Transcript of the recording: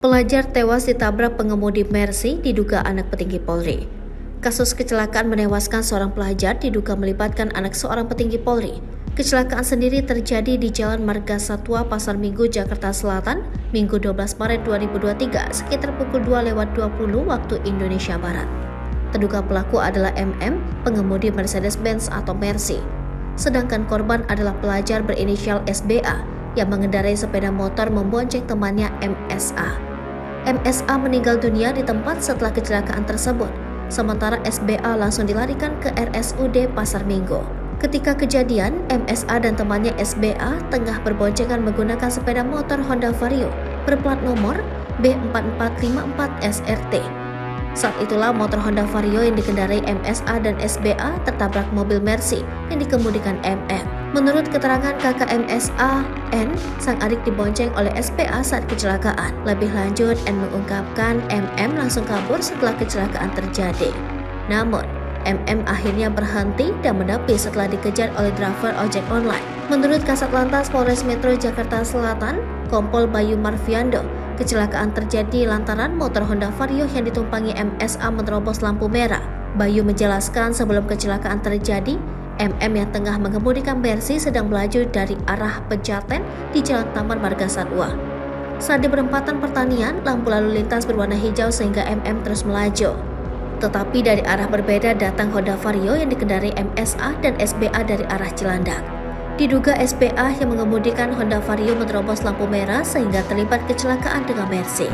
Pelajar tewas ditabrak pengemudi Mercy diduga anak petinggi Polri. Kasus kecelakaan menewaskan seorang pelajar diduga melibatkan anak seorang petinggi Polri. Kecelakaan sendiri terjadi di Jalan Marga Satwa, Pasar Minggu, Jakarta Selatan, Minggu 12 Maret 2023, sekitar pukul 2:20 waktu Indonesia Barat. Terduga pelaku adalah MM, pengemudi Mercedes-Benz atau Mercy. Sedangkan korban adalah pelajar berinisial SBA yang mengendarai sepeda motor membonceng temannya MSA. MSA meninggal dunia di tempat setelah kecelakaan tersebut, sementara SBA langsung dilarikan ke RSUD Pasar Minggu. Ketika kejadian, MSA dan temannya SBA tengah berboncengan menggunakan sepeda motor Honda Vario berplat nomor B4454 SRT. Saat itulah motor Honda Vario yang dikendarai MSA dan SBA tertabrak mobil Mercy yang dikemudikan MM. Menurut keterangan kakak MSA, N, sang adik dibonceng oleh SBA saat kecelakaan. Lebih lanjut, N mengungkapkan MM langsung kabur setelah kecelakaan terjadi. Namun, MM akhirnya berhenti dan menepi setelah dikejar oleh driver ojek online. Menurut Kasat Lantas Polres Metro Jakarta Selatan, Kompol Bayu Marviando, kecelakaan terjadi lantaran motor Honda Vario yang ditumpangi MSA menerobos lampu merah. Bayu menjelaskan sebelum kecelakaan terjadi, MM yang tengah mengemudikan Mercy sedang melaju dari arah Pejaten di Jalan Taman Marga Satwa. Saat di perempatan pertanian, lampu lalu lintas berwarna hijau sehingga MM terus melaju. Tetapi dari arah berbeda datang Honda Vario yang dikendarai MSA dan SBA dari arah Cilandak. Diduga SBA yang mengemudikan Honda Vario menerobos lampu merah sehingga terlibat kecelakaan dengan Mercy.